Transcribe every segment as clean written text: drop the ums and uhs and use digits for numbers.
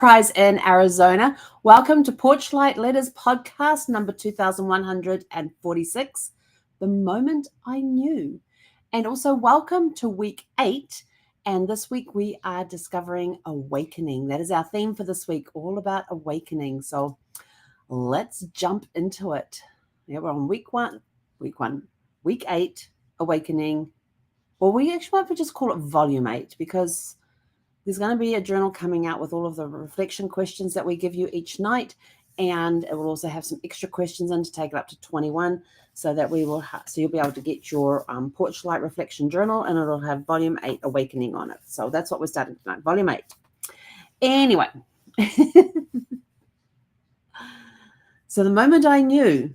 Prize in Arizona. Welcome to Porchlight Letters podcast number 2146, The Moment I Knew. And also welcome to week 8. And this week we are discovering awakening. That is our theme for this week, all about awakening. So let's jump into it. Yeah, we're on week 8, awakening. Or we actually might just call it volume 8 because there's going to be a journal coming out with all of the reflection questions that we give you each night, and it will also have some extra questions in to take it up to 21, so that we will so you'll be able to get your Porchlight reflection journal, and it'll have volume 8 awakening on it. So that's what we're starting tonight, volume 8. Anyway, so the moment I knew.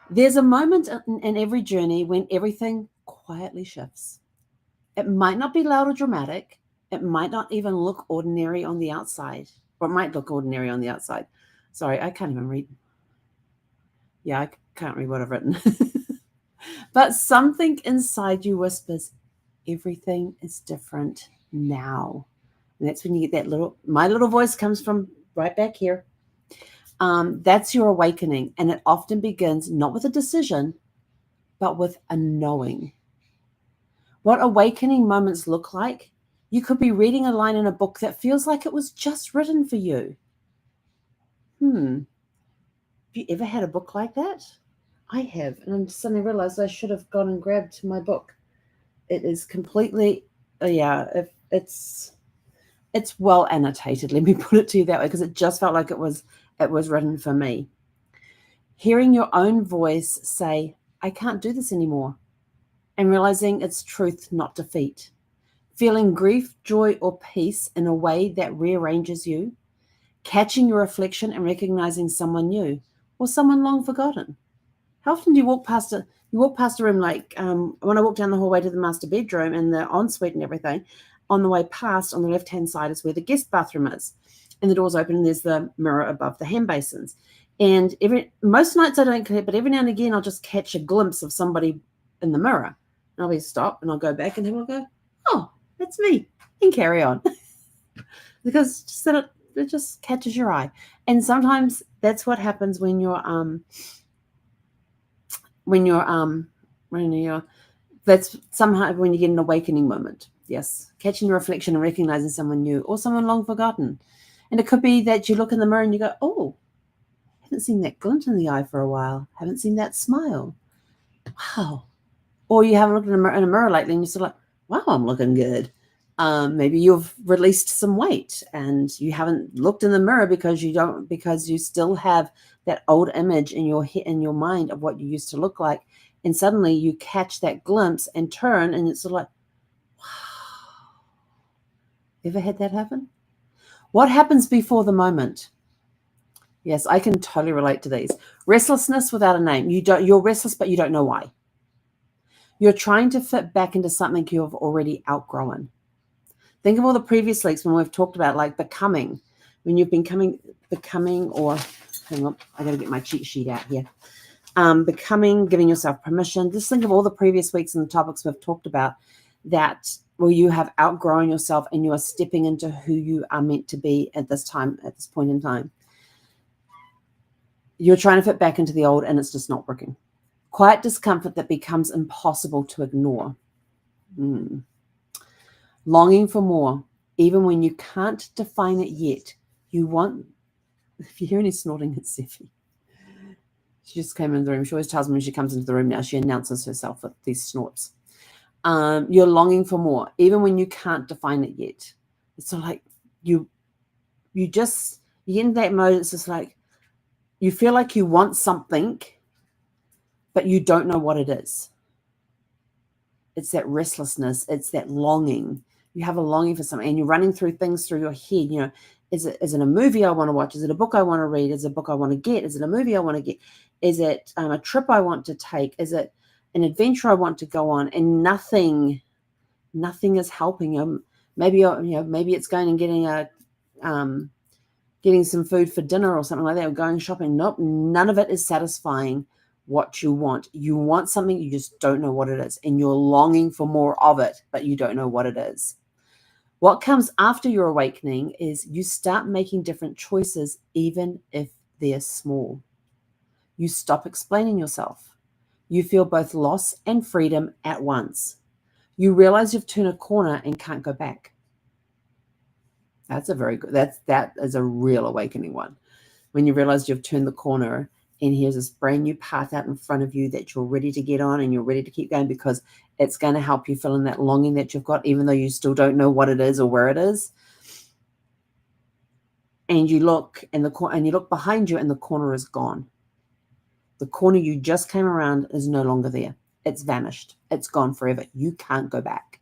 There's a moment in every journey when everything quietly shifts. It might not be loud or dramatic. It might not even look ordinary on the outside, or it might look ordinary on the outside. Sorry, I can't even read. Yeah, I can't read what I've written. But something inside you whispers, everything is different now. And that's when you get that my little voice comes from right back here. That's your awakening. And it often begins not with a decision, but with a knowing. What awakening moments look like? You could be reading a line in a book that feels like it was just written for you. Have you ever had a book like that? I have, and I suddenly realized I should have gone and grabbed my book. It is completely, it's well annotated. Let me put it to you that way, because it just felt like it was written for me. Hearing your own voice say, "I can't do this anymore," and realizing it's truth, not defeat. Feeling grief, joy, or peace in a way that rearranges you. Catching your reflection and recognizing someone new or someone long forgotten. How often do you walk past a room, like when I walk down the hallway to the master bedroom and the ensuite and everything, on the way past, on the left-hand side is where the guest bathroom is. And the door's open and there's the mirror above the hand basins. And most nights I don't care, but every now and again I'll just catch a glimpse of somebody in the mirror. And I'll be stop and I'll go back and then I'll go, "Oh, that's me," and carry on. Because just that it just catches your eye. And sometimes that's what happens when you're that's somehow when you get an awakening moment. Yes, catching your reflection and recognizing someone new or someone long forgotten. And it could be that you look in the mirror and you go, "Oh, haven't seen that glint in the eye for a while. Haven't seen that smile. Wow." Or you haven't looked in a mirror lately and you're sort of like, "Wow, I'm looking good." Maybe you've released some weight and you haven't looked in the mirror because you still have that old image in your head, in your mind, of what you used to look like. And suddenly you catch that glimpse and turn and it's sort of like, wow. Ever had that happen? What happens before the moment? Yes, I can totally relate to these. Restlessness without a name. You're restless, but you don't know why. You're trying to fit back into something you've already outgrown. Think of all the previous weeks when we've talked about like becoming, when you've been becoming, or hang on, I got to get my cheat sheet out here. Becoming, giving yourself permission. Just think of all the previous weeks and the topics we've talked about that where you have outgrown yourself and you are stepping into who you are meant to be at this point in time. You're trying to fit back into the old and it's just not working. Quiet discomfort that becomes impossible to ignore. Longing for more, even when you can't define it yet. You want, if you hear any snorting, it's Seffi. She just came into the room. She always tells me when she comes into the room now, she announces herself with these snorts. You're longing for more, even when you can't define it yet. It's sort of like you get in that mode. It's just like you feel like you want something, but you don't know what it is. It's that restlessness. It's that longing. You have a longing for something, and you're running through things through your head. You know, is it a movie I want to watch? Is it a book I want to read? Is it a book I want to get? Is it a movie I want to get? Is it a trip I want to take? Is it an adventure I want to go on? And nothing is helping you. Maybe it's going and getting some food for dinner or something like that, or going shopping. Nope, none of it is satisfying what you want. You want something, you just don't know what it is, and you're longing for more of it, but you don't know what it is. What comes after your awakening is you start making different choices, even if they're small. You stop explaining yourself. You feel both loss and freedom at once. You realize you've turned a corner and can't go back. That's a very good, that is a real awakening one. When you realize you've turned the corner and here's this brand new path out in front of you that you're ready to get on and you're ready to keep going because it's going to help you fill in that longing that you've got, even though you still don't know what it is or where it is. And you look in the corner and you look behind you and the corner is gone. The corner you just came around is no longer there. It's vanished. It's gone forever. You can't go back.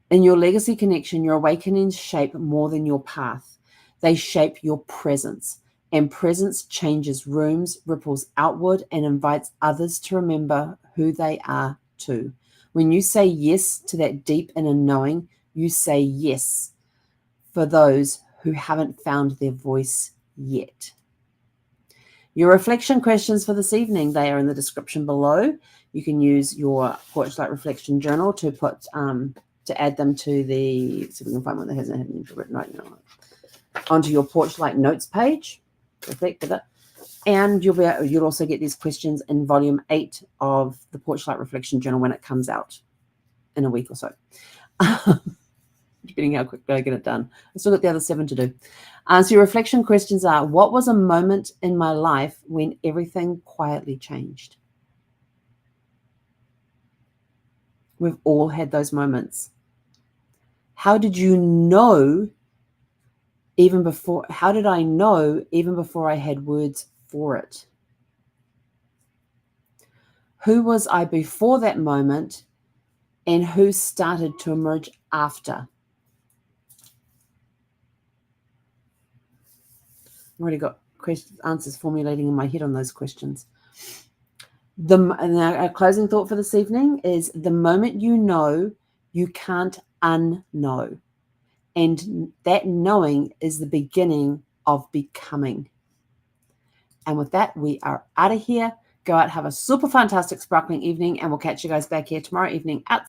In your legacy connection, your awakenings shape more than your path. They shape your presence. And presence changes rooms, ripples outward, and invites others to remember who they are too. When you say yes to that deep inner knowing, you say yes for those who haven't found their voice yet. Your reflection questions for this evening, they are in the description below. You can use your Porch Light Reflection Journal to put to add them to the, see if we can find one that hasn't written right now, onto your Porch Light Notes page. Reflect with it. And you'll also get these questions in volume 8 of the Porch Light Reflection Journal when it comes out in a week or so. Depending how quickly I get it done. I still got the other 7 to do. So your reflection questions are, what was a moment in my life when everything quietly changed? We've all had those moments. How did you know even before, how did I know even before I had words for it? Who was I before that moment and who started to emerge after? I've already got answers formulating in my head on those questions. And our closing thought for this evening is, the moment you know, you can't unknow. And that knowing is the beginning of becoming. And with that, we are out of here. Go out, have a super fantastic, sparkling evening, and we'll catch you guys back here tomorrow evening at